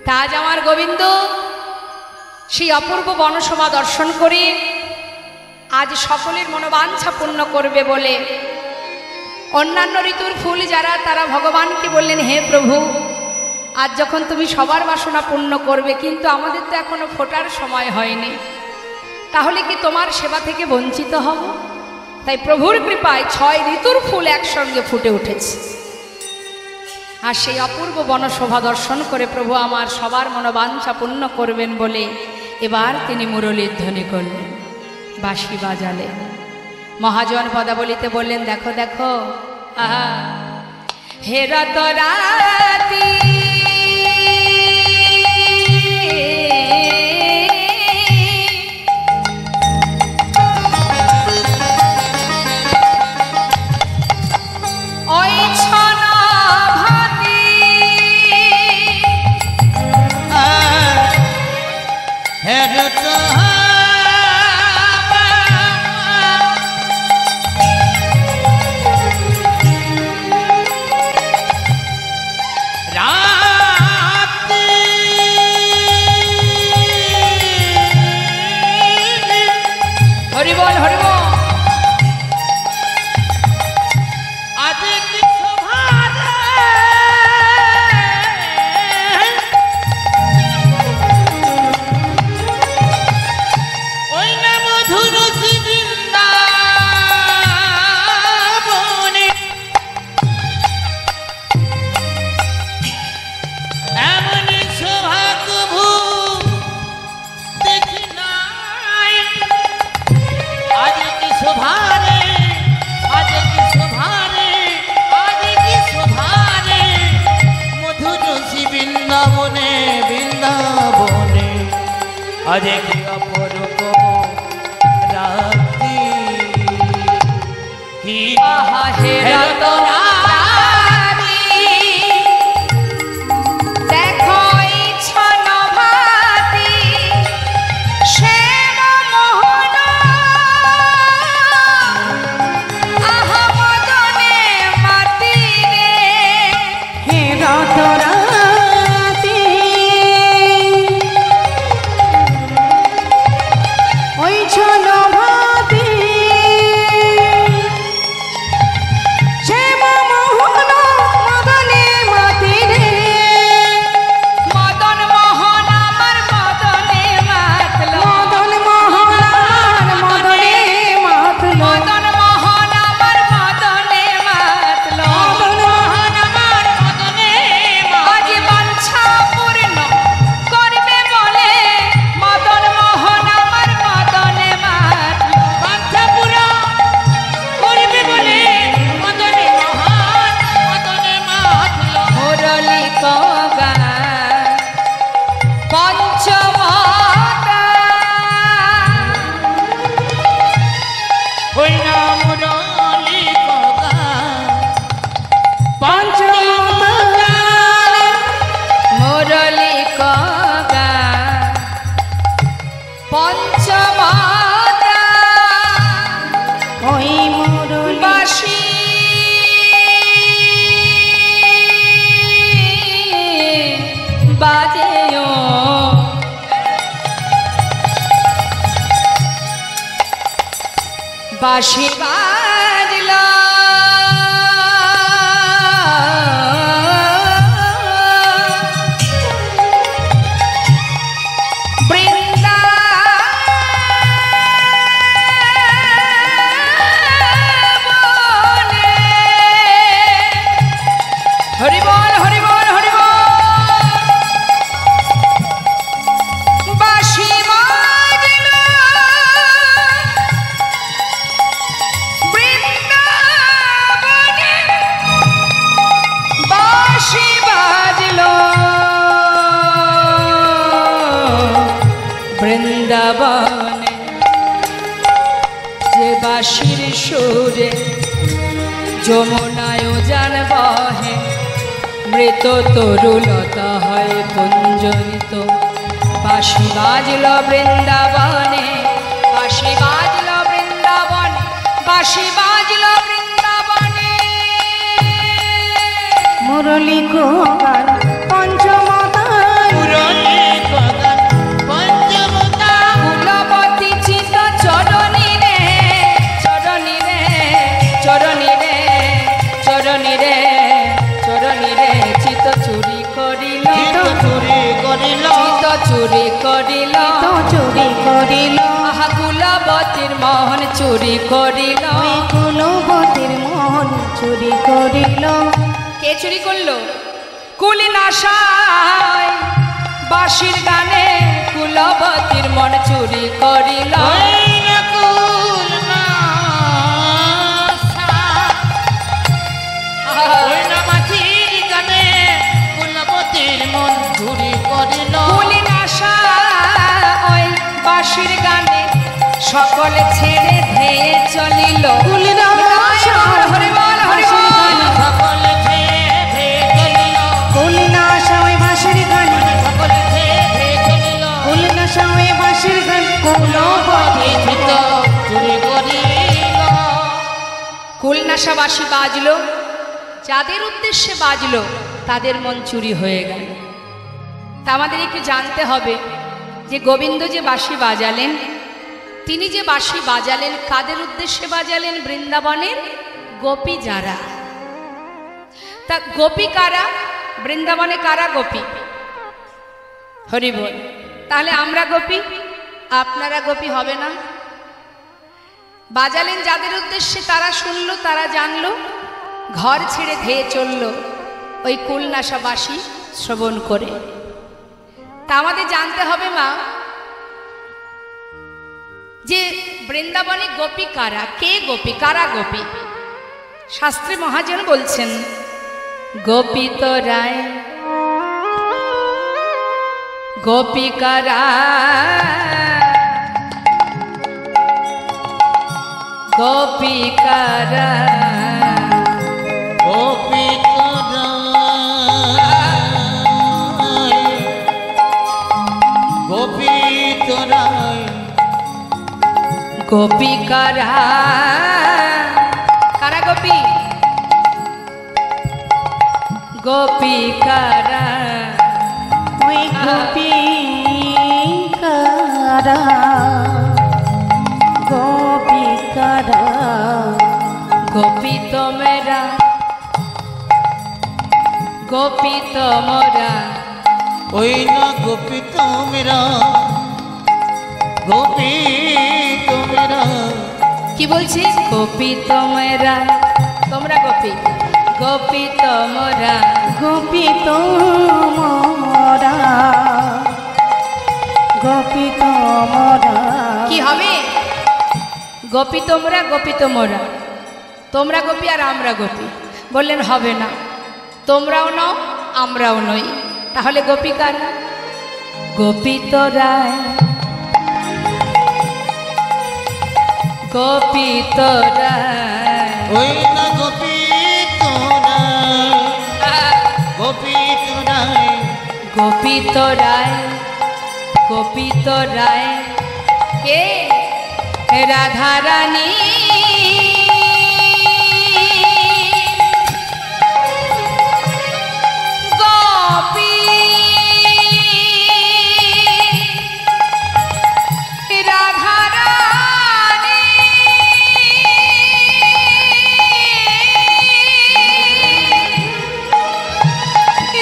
আজ আমার গোবিন্দ সেই অপূর্ব বনশোভা দর্শন করে আজ সকলের মনোবাঞ্ছা পূর্ণ করবে বলে অন্যান্য ঋতুর ফুল যারা তারা ভগবানকে বললেন, হে প্রভু, আজ যখন তুমি সবার বাসনা পূর্ণ করবে, কিন্তু আমাদের তো এখনো ফোটার সময় হয়নি, তাহলে কি তোমার সেবা থেকে বঞ্চিত হব? তাই প্রভুর কৃপায় 6 ঋতুর ফুল একসঙ্গে ফুটে উঠেছে। আর সেই অপূর্ব বনশোভা দর্শন করে প্রভু আমার সবার মনোবাঞ্ছা পূর্ণ করবেন বলে এবার তিনি মুরলীর ধ্বনি করলেন, বাঁশি বাজালেন, মহাজন পদাবলিতে বললেন, দেখো দেখো আহা হে রাত রাতি বাঁশি বাজল বৃন্দাবনে হরি বল হরি বল হরি বল বাঁশি বাজল বৃন্দাবনে যে বাঁশির সুরে যমুনায় উজান বহে, মৃত তরুলতা হয় কুঞ্জরিত। বাঁশি বাজল বৃন্দাবনে, বাঁশি বাজল বৃন্দাবন, বাঁশি বাজল বৃন্দাবনে। মুরলী গোপাল পঞ্চমতায় করিল চুরি করিল চুরি করিল চুরি করিল আহা কুলবতীর মোহন চুরি করিল কুলবতীর মোহন চুরি করিল কে চুরি করলো কুলি নাশায় বাঁশির গানে কুলবতীর মন চুরি করিল কুলি নাশায় বাঁশির গানে সকলে ছেড়ে ধেয়ে চলিল কুলি হরে বল হরে বল কুলি নাশায় বাঁশির গান কুলি নাশায় বাঁশির গান কুলনাশা বাঁশি বাজলো যাদের উদ্দেশ্যে বাজলো তাদের মন চুরি হয়ে গেল তা আমাদের একটু জানতে হবে যে গোবিন্দ যে বাঁশি বাজালেন তিনি যে বাঁশি বাজালেন কাদের উদ্দেশ্যে বাজালেন বৃন্দাবনের গোপী যারা তা গোপী কারা বৃন্দাবনে কারা গোপী হরি বল তাহলে আমরা গোপী আপনারা গোপী হবে না বাজালেন যাদের উদ্দেশ্যে তারা শুনলো তারা জানলো ঘর ছেড়ে ধেয়ে চলল ওই কুলনাশা বাঁশি শ্রবণ করে তা আমাদের জানতে হবে মা যে বৃন্দাবনে গোপী কারা কে গোপী কারা গোপী শাস্ত্রে মহাজন বলছেন গোপী তো রায় গোপী কারা গোপী কারা গোপী কারা কারা গোপী গোপী কারা ওই গোপী কারা গোপী কারা গোপী তো মেরা গোপী তো মোরা ওই না গোপী তো মেরা গোপী তো মেরা কি বলছি গোপী তো মেরা তোমরা গোপী গোপী তো মোরা গোপী তো মোরা গোপী তো মোরা কি হবে গোপী তোমরা গোপী তো মোরা তোমরা গোপী আর আমরা গোপী বললেন হবে না তোমরাও নও আমরাও নই তাহলে গোপী কারা গোপী তো রায় গোপী তো রায় ওই না গোপী তো রায় গোপী তো রায় গোপী তো রায় গোপী তো রায় কে রাধা রানী গোপী রাধা রানী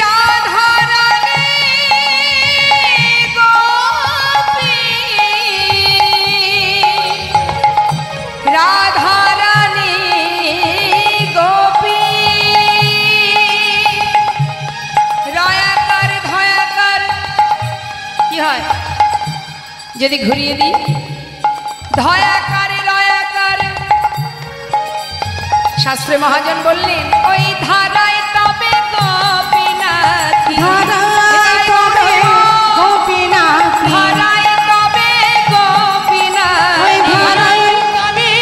রাধা রানী গোপী রাধা রানী গোপী রয়াকার ধয়াকার কি হয় যদি ঘুরিয়ে দিই ধয়াকার রয়াকার শাস্ত্রে মহাজন বললেন ওই ধারায় তবে গোপীনাথী ধারায় তবে গোপীনাথী ধারায় তবে গোপীনাথী ওই ধারায় তবে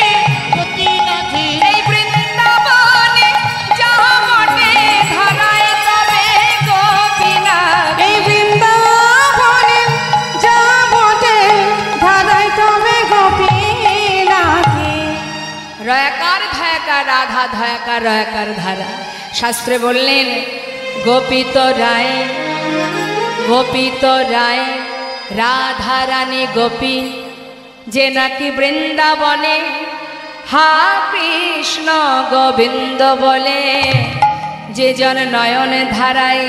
গোপীনাথী এই বৃন্দাবনে যাহা বটে ধারায় তবে গোপীনাথী এই বৃন্দাবনে যা বটে ধারায় তবে গোপীনাথী রয়াকার ধয়াকার রাধা ধয়াকার রয়াকার ধারা শাস্ত্রে বললেন গোপিত রায় গোপিত রায় রাধা রানী গোপী যে নাকি বৃন্দাবনে হা কৃষ্ণ গোবিন্দ বলে যে জন নয়ন ধারায়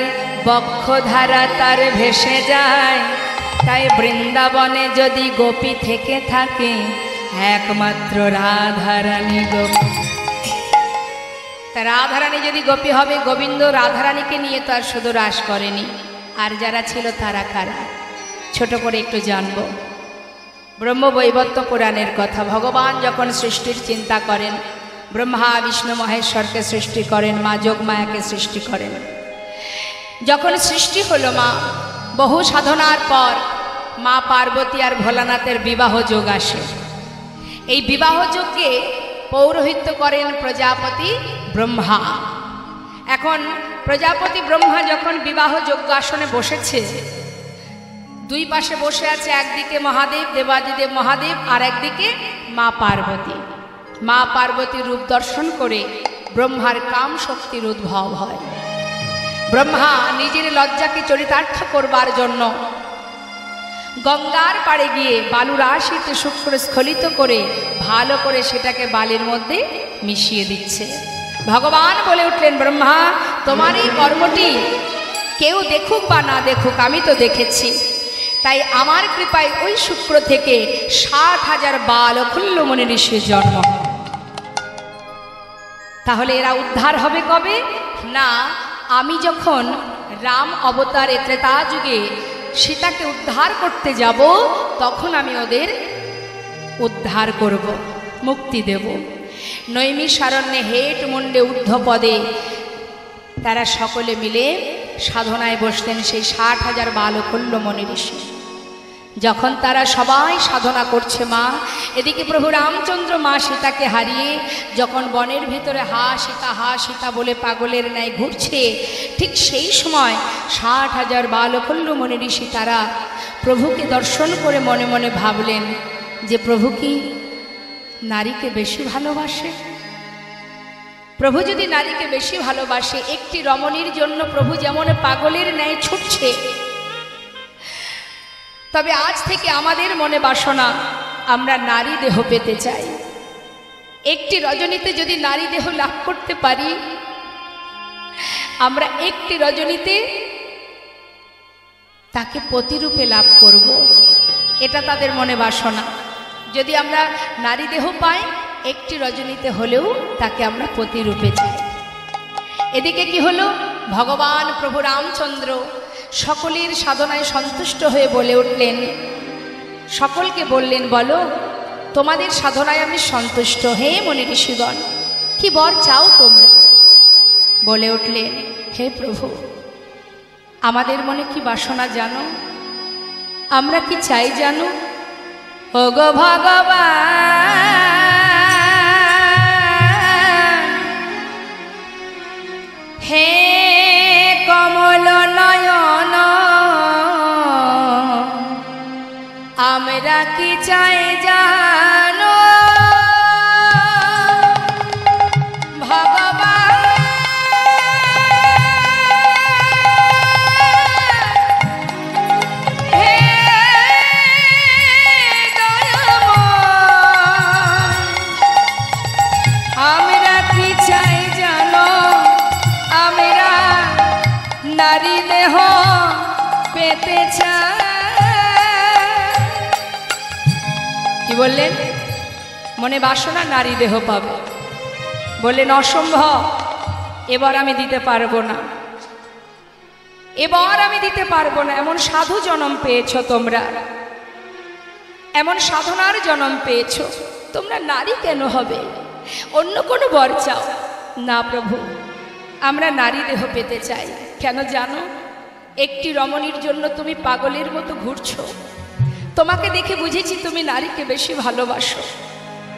বক্ষধারা তার ভেসে যায়। তাই বৃন্দাবনে যদি গোপী থেকে থাকে, একমাত্র রাধারানী গোপী। তা রাধারানী যদি গোপী হবে, গোবিন্দ রাধারানীকে নিয়ে তো আর শুধু রাস করেনি, আর যারা ছিল তারা কারা, ছোট করে একটু জানব। ব্রহ্মবৈবর্ত পুরাণের কথা। ভগবান যখন সৃষ্টির চিন্তা করেন, ব্রহ্মা বিষ্ণু মহেশ্বরকে সৃষ্টি করেন, মা যোগমায়াকে সৃষ্টি করেন। যখন সৃষ্টি হলো মা, বহু সাধনার পর মা পার্বতী আর ভোলানাথের বিবাহ যোগ আসে। এই বিবাহ যোগকে পৌরোহিত্য করেন প্রজাপতি ব্রহ্মা। এখন প্রজাপতি ব্রহ্মা যখন বিবাহ যোগ্য আসনে বসেছে, দুই পাশে বসে আছে, একদিকে মহাদেব দেবাদিদেব মহাদেব, আর একদিকে মা পার্বতী। মা পার্বতীর রূপ দর্শন করে ব্রহ্মার কাম শক্তির উদ্ভব হয়। ব্রহ্মা নিজের লজ্জাকে চরিতার্থ করবার জন্য গঙ্গার পাড়ে গিয়ে বালুরাশিতে শুক্র স্খলিত করে ভালো করে সেটাকে বালির মধ্যে মিশিয়ে দিচ্ছে। ভগবান বলে উঠলেন, ব্রহ্মা, তোমার এই কর্মটি কেউ দেখুক বা না দেখুক, আমি তো দেখেছি। তাই আমার কৃপায় ওই শুক্র থেকে 60,000 বালকুল্য মনি ঋষির জন্ম। তাহলে এরা উদ্ধার হবে কবে? না, আমি যখন রাম অবতারে ত্রেতা যুগে সীতাকে উদ্ধার করতে যাব, তখন আমি ওদের উদ্ধার করব, মুক্তি দেব। নৈমিষারণ্যে হেট মুন্ডে ঊর্ধ্বপদে তারা সকলে মিলে সাধনায় বসলেন, সেই 60,000 বালকুল্য মনি ঋষি। যখন তারা সবাই সাধনা করছে মা, এদিকে প্রভু রামচন্দ্র মা সীতাকে হারিয়ে যখন বনের ভিতরে হা সীতা বলে পাগলের ন্যায় ঘুরছে, ঠিক সেই সময় 60,000 বালকুল্য মনি ঋষি তারা প্রভুকে দর্শন করে মনে মনে ভাবলেন যে প্রভু কি নারীকে বেশি ভালোবাসে? প্রভু যদি নারীকে বেশি ভালোবাসে, একটি রমণীর জন্য প্রভু যেমন পাগলের ন্যায় ছুটছে, তবে আজ থেকে আমাদের মনে বাসনা, আমরা নারী দেহ পেতে চাই। একটি রজনীতে যদি নারী দেহ লাভ করতে পারি, আমরা একটি রজনীতে তাকে পতিরূপে লাভ করব, এটা তাদের মনে বাসনা। যদি আমরা নারী দেহ পাই, একটি রজনীতে হলেও তাকে আমরা পতিরূপে চাই। এদিকে কি হলো? ভগবান প্রভু রামচন্দ্র সকলের সাধনায় সন্তুষ্ট হয়ে বলে উঠলেন, সকলকে বললেন, বলো তোমাদের সাধনায় আমি সন্তুষ্ট। হে মনি ঋষিগণ, কি বর চাও তোমরা? বলে উঠলেন, হে প্রভু, আমাদের মনে কি বাসনা জানো? আমরা কি চাই জানো? ওগো ভগবান, হে কমল নয়ন, আমরা কি চাই জানো? ভগবান, হে দয়াময়, আমরা কি চাই জানো? আমরা নারী দেহ পেতে চাই। কি বললেন? মনে বাসনা নারী দেহ পাবে। বললেন, অসম্ভব, এবার আমি দিতে পারবো না, এবার আমি দিতে পারবো না। এমন সাধু জন্ম পেয়েছো তোমরা, এমন সাধনার জন্ম পেয়েছো, তোমরা নারী কেন হবে? অন্য কোনো বর চাও। না প্রভু, আমরা নারী দেহ পেতে চাই। কেন জানো? একটি রমণীর জন্য তুমি পাগলের মতো ঘুরছো। তোমাকে দেখে বুঝেছি তুমি নারীকে বেশি ভালোবাসো।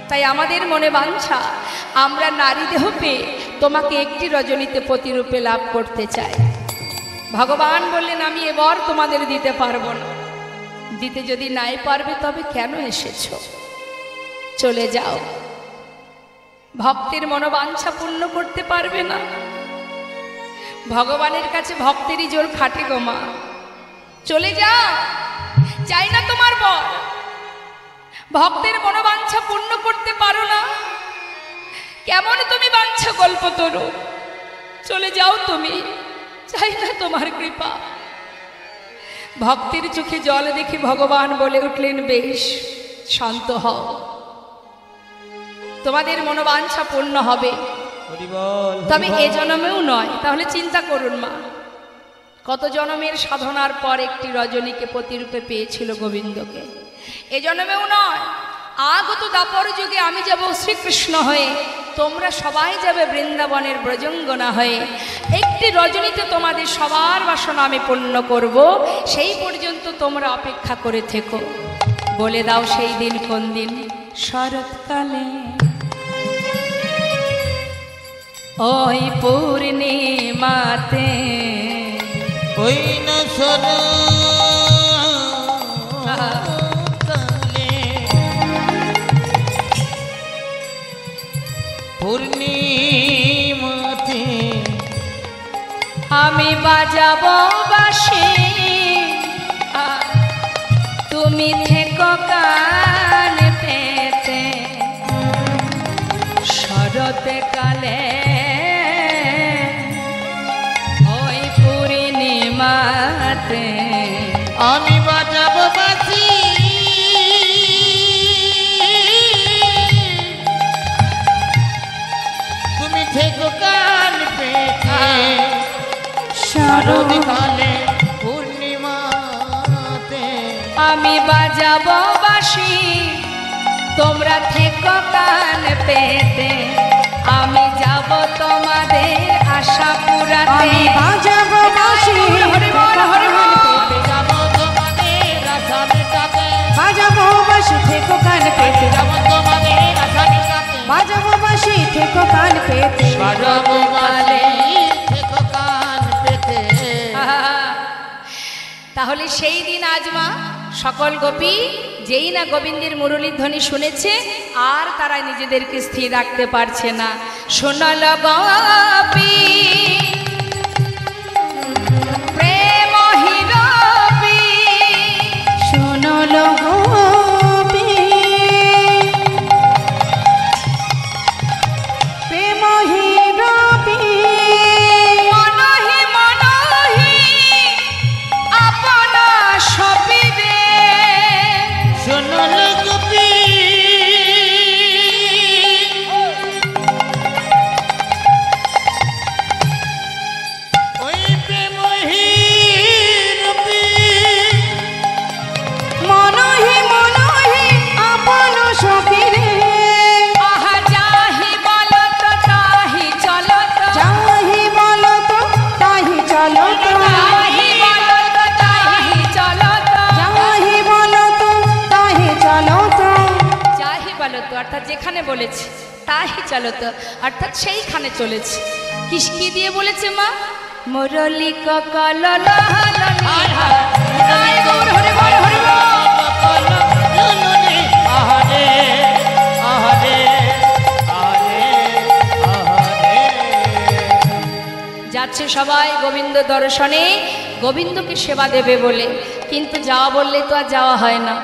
তাই আমাদের মনে বাঞ্ছা, আমরা নারী দেহ পেয়ে তোমাকে একটি রজনীতে পতিরূপে লাভ করতে চাই। ভগবান বললেন, আমি এবার তোমাদের দিতে পারবো না। দিতে যদি নাই পারবে, তবে কেন এসেছো? চলে যাও। ভক্তের মনোবাঞ্ছা পূর্ণ করতে পারবে না। ভগবানের কাছে ভক্তেরই জোর খাটে গো মা। চলে যাও, চাই না তোমার বর। ভক্তের মনোবাঞ্ছা পূর্ণ করতে পারো না, কেমন তুমি বাঞ্ছা কল্পতরু? চলে যাও তুমি, চাই না তোমার কৃপা। ভক্তের চোখে জল দেখে ভগবান বলে উঠলেন, বেশ শান্ত হও, তোমাদের মনোবাঞ্ছা পূর্ণ হবে, তবে এ জন্মেও নয়। তাহলে চিন্তা করুন মা, কত জন্মের সাধনার পর একটি রজনীকে পতিরূপে পেয়েছিল গোবিন্দকে। এ জন্মেও নয়, আগত দাপর যুগে আমি যাব শ্রীকৃষ্ণ হয়ে, তোমরা সবাই যাবে বৃন্দাবনের ব্রজঙ্গনা হয়ে। একটি রজনীতে তোমাদের সবার বাসনা আমি পূর্ণ করব, সেই পর্যন্ত তোমরা অপেক্ষা করে থেকো। বলে দাও সেই দিন কোন দিন? শরৎকালে ওই পূর্ণিমাতে, ওই না শরৎকালে পূর্ণিমাতে আমি বাজাবো বাঁশি, তুমি থেকো কান পেতে। শরৎকালে ওই পূর্ণিমাতে আমি বাজাবো বাঁশি, তুমি থেকো কান পেতে। শরৎকালে পূর্ণিমাতে আমি বাজাবো বাঁশি, তোমরা থেকো কান পেতে। আমি যাব তোমাদের আশা পুরাতে। আমি বাজাবো বাঁশি, হরি বল, হরি বল। যাবো তোমাদের আশা মেটাতে, বাজাবো বাঁশি থেকো কান পেতে, যাবো তোমাদের আশা মেটাতে। বাজাবো বাঁশি থেকো কান পেতে। বাজাবো বাঁশি থেকো কান পেতে। তাহলে সেই দিন আজ মা সকল গোপী যেই না গোবিন্দের মুরলীর ধ্বনি শুনেছে, আর তারা নিজেদেরকে স্থির রাখতে পারছে না। শোনাল গোপী প্রেম হিরবি, শোনল গোপী প্রেম হিরবি, মনহি মনহি আপন সপিবে। শোনল গোপী ওই প্রেমহীরূপী মনহি মনহি আপন সপিরে। আহা যাহি বলত তাহি চলত, যাহি বলো তো তাহি চলো তো, যাহি বলত তাহি চলত। যাহি বলো তো তাহি চলো তো। যাহি বলত অর্থাৎ যেখানে বলেছে, তাহি চলত অর্থাৎ সেইখানে চলেছে। কি দিয়ে বলেছে মা? মুরলী ককল আহারে আহারে আহারে আহারে। যাচ্ছে সবাই গোবিন্দ দর্শনে, গোবিন্দকে সেবা দেবে বলে, কিন্তু যাওয়া বললে তো আর যাওয়া হয় না।